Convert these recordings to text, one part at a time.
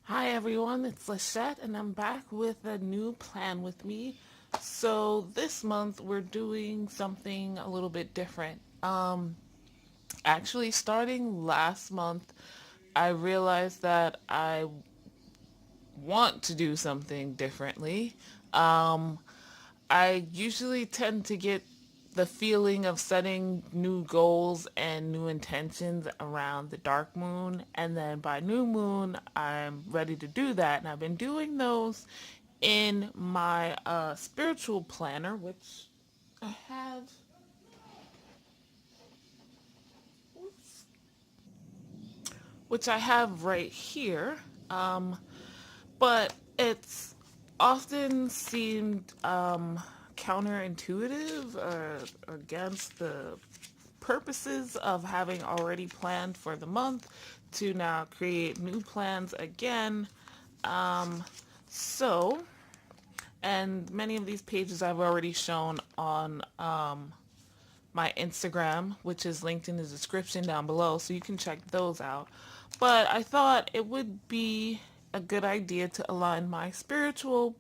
Hi everyone, it's Lachette and I'm back with a new plan with me. So this month we're doing something a little bit different. Actually starting last month, I realized that I want to do something differently. Um, I usually tend to get the feeling of setting new goals and new intentions around the dark moon, and then by new moon I'm ready to do that, and I've been doing those in my spiritual planner, I have which I have right here. Um, but it's often seemed counterintuitive or against the purposes of having already planned for the month to now create new plans again. Um, so, and many of these pages I've already shown on my Instagram, which is linked in the description down below, so you can check those out. But I thought it would be a good idea to align my spiritual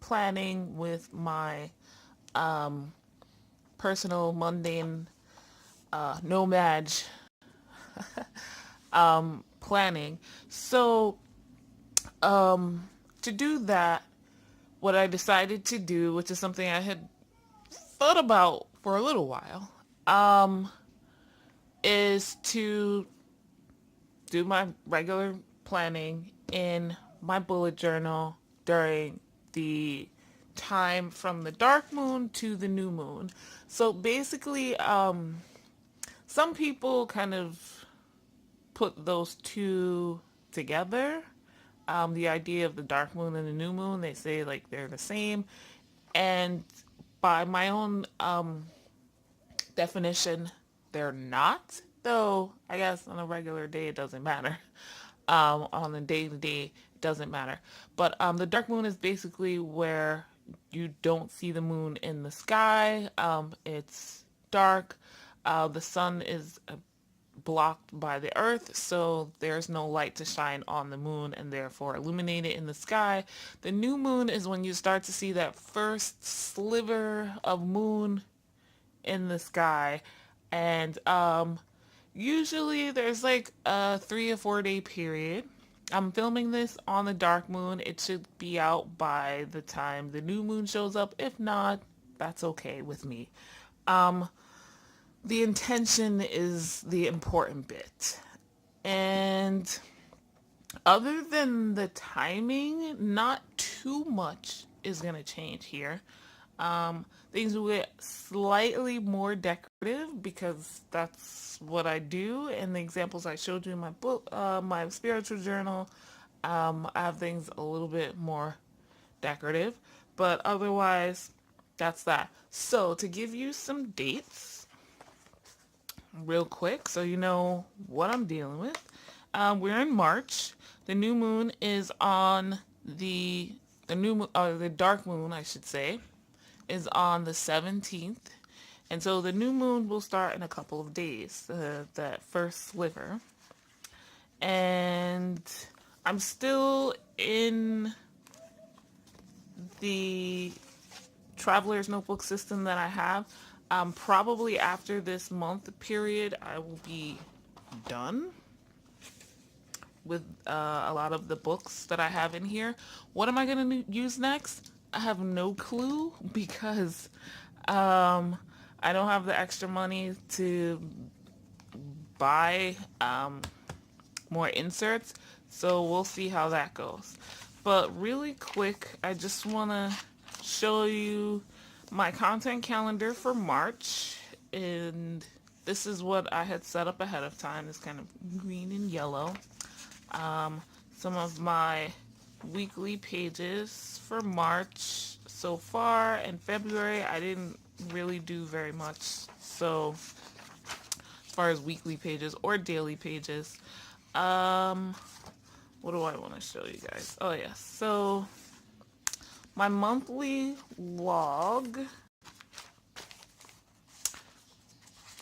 planning with my personal mundane nomad planning. So to do that, what I decided to do, which is something I had thought about for a little while, is to do my regular planning in my bullet journal during the time from the dark moon to the new moon. So basically, some people kind of put those two together. The idea of the dark moon and the new moon, they say like they're the same. And by my own definition, they're not. Though I guess on a regular day it doesn't matter. On the day to day it doesn't matter. But the dark moon is basically where you don't see the moon in the sky. It's dark. The sun is blocked by the earth, so there's no light to shine on the moon and therefore illuminate it in the sky. The new moon is when you start to see that first sliver of moon in the sky, and usually there's like a 3 or 4 day period. I'm filming this on the dark moon. It should be out by the time the new moon shows up. If not, that's okay with me. The intention is the important bit. And other than the timing, not too much is going to change here. Things will get slightly more decorative because that's what I do. And the examples I showed you in my book, my spiritual journal, I have things a little bit more decorative. But otherwise, that's that. So to give you some dates real quick so you know what I'm dealing with. We're in March. The new moon is on the new moon, or the dark moon, I should say, is on the 17th. And so the new moon will start in a couple of days, that first sliver. And I'm still in the traveler's notebook system that I have. Probably after this month period, I will be done with a lot of the books that I have in here. What am I going to use next? I have no clue because I don't have the extra money to buy more inserts. So we'll see how that goes. But really quick, I just want to show you my content calendar for March. And this is what I had set up ahead of time. It's kind of green and yellow. Some of my weekly pages for March so far. And February, I didn't really do very much. So as far as weekly pages or daily pages, what do I want to show you guys? Oh yeah, so my monthly log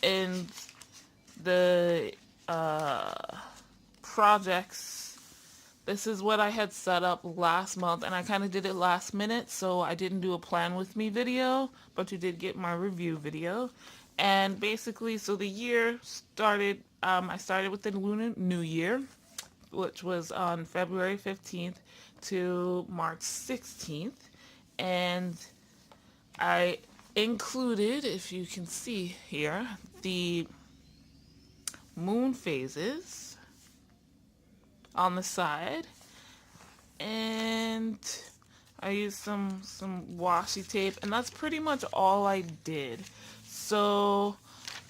and the projects This is what I had set up last month, and I kind of did it last minute, so I didn't do a plan with me video, but you did get my review video. And basically, so the year started, I started with the Lunar New Year, which was on February 15th to March 16th. And I included, if you can see here, the moon phases on the side, and I used some washi tape, and that's pretty much all I did. So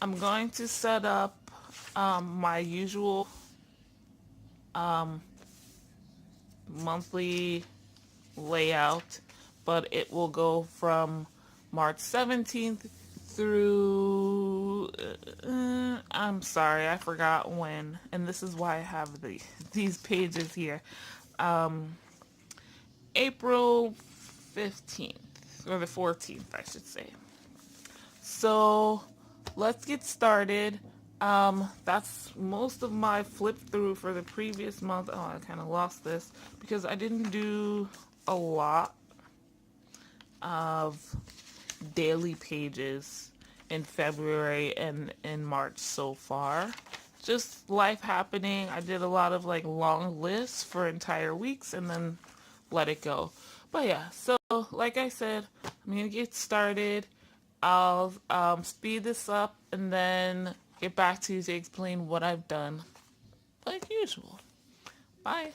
I'm going to set up my usual monthly layout, but it will go from March 17th through I'm sorry, I forgot when, and this is why I have these pages here. April 15th, or the 14th, I should say. So let's get started. That's most of my flip through for the previous month. Oh, I kind of lost this because I didn't do a lot of daily pages in February and in March so far. Just life happening. I did a lot of like long lists for entire weeks and then let it go. But yeah, so like I said, I'm gonna get started. I'll speed this up and then get back to you to explain what I've done like usual. Bye.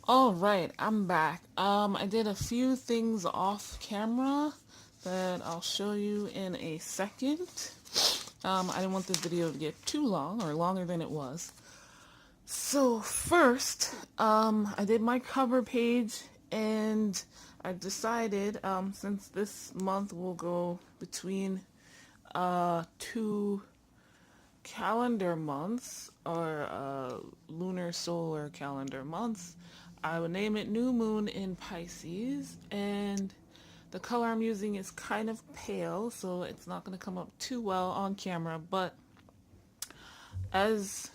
All right, I'm back. I did a few things off camera that I'll show you in a second. I didn't want this video to get too long or longer than it was. So first, I did my cover page, and I decided, since this month will go between two calendar months, or lunar solar calendar months, I would name it New Moon in Pisces, and the color I'm using is kind of pale, so it's not going to come up too well on camera, but as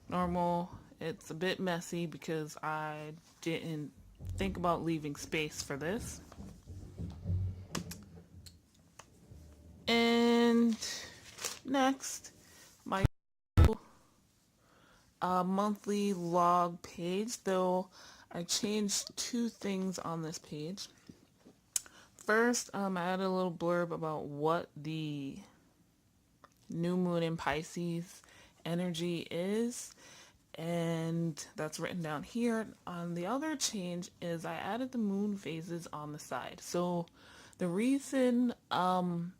normal, it's a bit messy because I didn't think about leaving space for this. And next, my monthly log page, though I changed two things on this page. First, I added a little blurb about what the new moon in Pisces energy is, and that's written down here. On the other change is I added the moon phases on the side. So the reason I'm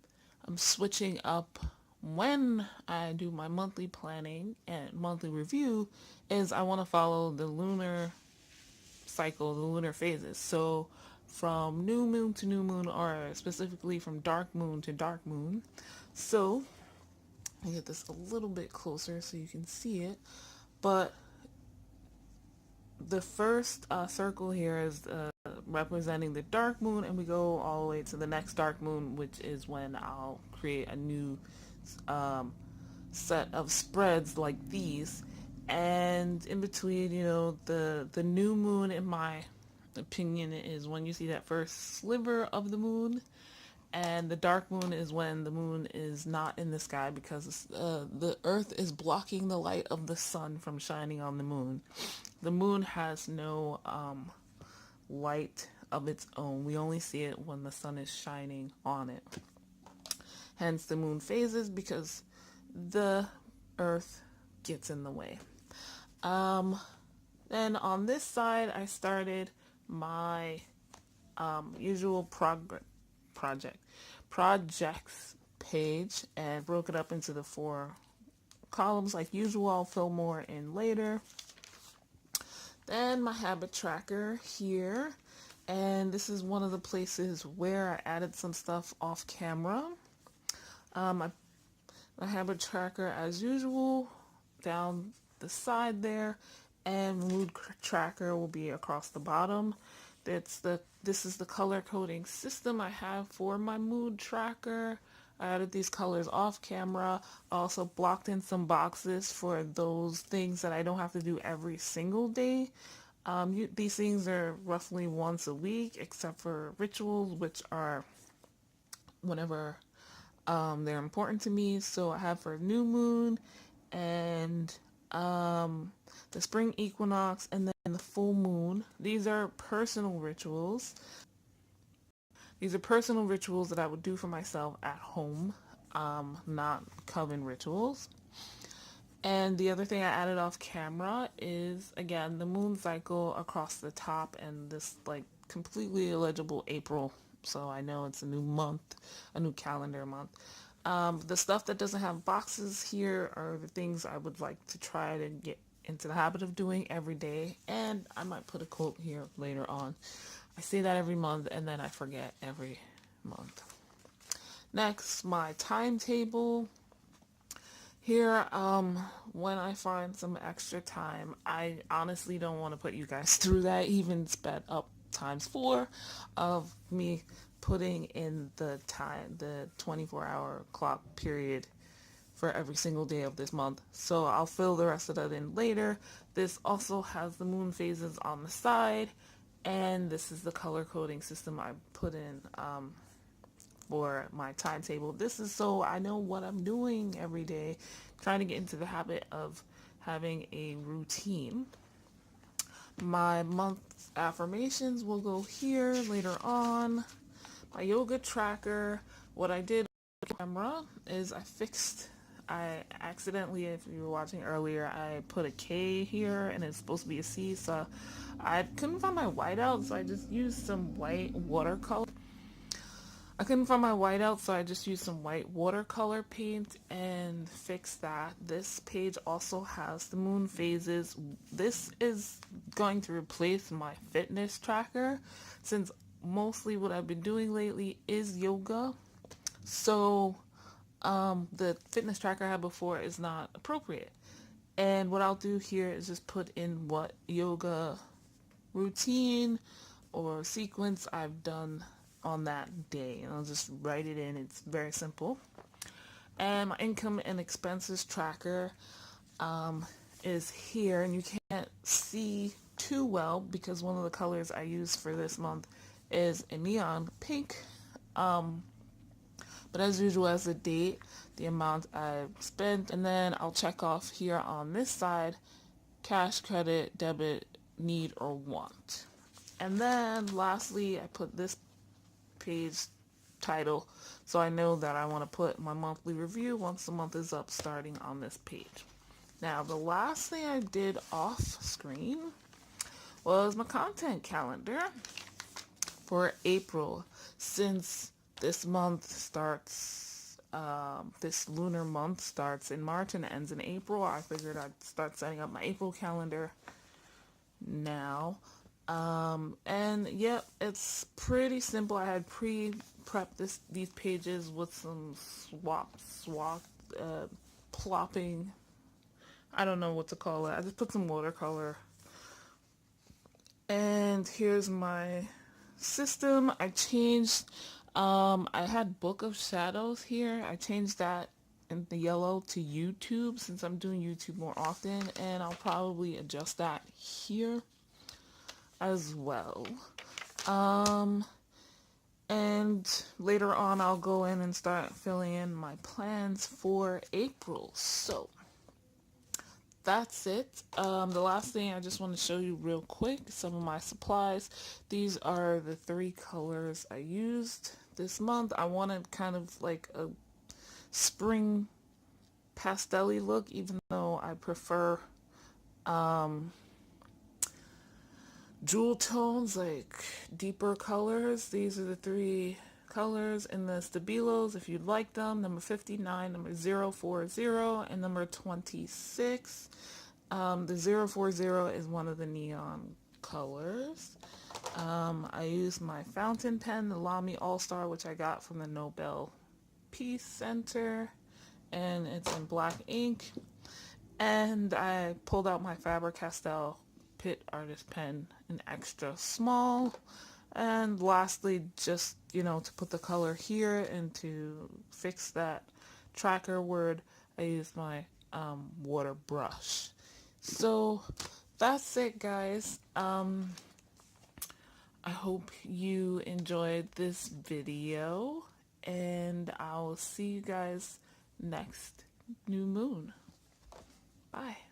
switching up when I do my monthly planning and monthly review is I want to follow the lunar cycle, the lunar phases. So from new moon to new moon, or specifically from dark moon to dark moon. So I get this a little bit closer so you can see it, but the first circle here is representing the dark moon, and we go all the way to the next dark moon, which is when I'll create a new set of spreads like these. And in between, you know, the new moon, in my opinion, is when you see that first sliver of the moon, and the dark moon is when the moon is not in the sky because the earth is blocking the light of the sun from shining on the moon. The moon has no light of its own. We only see it when the sun is shining on it. Hence the moon phases, because the earth gets in the way. Then on this side, I started my usual projects page and broke it up into the 4 columns like usual. I'll fill more in later. Then my habit tracker here, and this is one of the places where I added some stuff off camera. My habit tracker as usual down the side there, and mood tracker will be across the bottom. This is the color coding system I have for my mood tracker. I added these colors off camera. I also blocked in some boxes for those things that I don't have to do every single day. These things are roughly once a week, except for rituals, which are whenever they're important to me. So I have for new moon and the spring equinox, and then the full moon. These are personal rituals. These are personal rituals that I would do for myself at home, not coven rituals. And the other thing I added off camera is, again, the moon cycle across the top, and this like completely illegible April. So I know it's a new month, a new calendar month. The stuff that doesn't have boxes here are the things I would like to try to get into the habit of doing every day, and I might put a quote here later on. I say that every month and then I forget every month. Next, my timetable. Here, when I find some extra time, I honestly don't want to put you guys through that, even sped up ×4 of me putting in the time, the 24-hour clock period for every single day of this month. So I'll fill the rest of that in later. This also has the moon phases on the side, and this is the color coding system I put in for my timetable. This is so I know what I'm doing every day, trying to get into the habit of having a routine. My month's affirmations will go here later on. My yoga tracker, what I did on camera is I fixed I accidentally, if you were watching earlier, I put a K here and it's supposed to be a C, so I couldn't find my whiteout, so I just used some white watercolor. some white watercolor paint and fixed that. This page also has the moon phases. This is going to replace my fitness tracker since mostly what I've been doing lately is yoga. So the fitness tracker I had before is not appropriate. And what I'll do here is just put in what yoga routine or sequence I've done on that day, and I'll just write it in. It's very simple. And my income and expenses tracker is here, and you can't see too well because one of the colors I use for this month is a neon pink. But as usual, as the date, the amount I've spent, and then I'll check off here on this side, cash, credit, debit, need, or want. And then lastly, I put this page title so I know that I want to put my monthly review once the month is up, starting on this page. Now, the last thing I did off screen was my content calendar for April. Since this month starts, this lunar month starts in March and ends in April, I figured I'd start setting up my April calendar now. And yep, it's pretty simple. I had pre-prepped these pages with some plopping. I don't know what to call it. I just put some watercolor. And here's my system. I changed, I had Book of Shadows here. I changed that in the yellow to YouTube since I'm doing YouTube more often, and I'll probably adjust that here as well. And later on I'll go in and start filling in my plans for April. So that's it. The last thing I just want to show you real quick, some of my supplies. These are the 3 colors I used this month. I wanted kind of like a spring pastel-y look, even though I prefer jewel tones, like deeper colors. These are the 3 colors in the Stabilos if you'd like them. Number 59, number 040, and number 26. The 040 is one of the neon colors. I used my fountain pen, the Lamy All-Star, which I got from the Nobel Peace Center, and it's in black ink. And I pulled out my Faber-Castell Pitt Artist Pen, an extra small. And lastly, just, to put the color here and to fix that tracker word, I used my water brush. So that's it, guys. I hope you enjoyed this video, and I'll see you guys next new moon. Bye.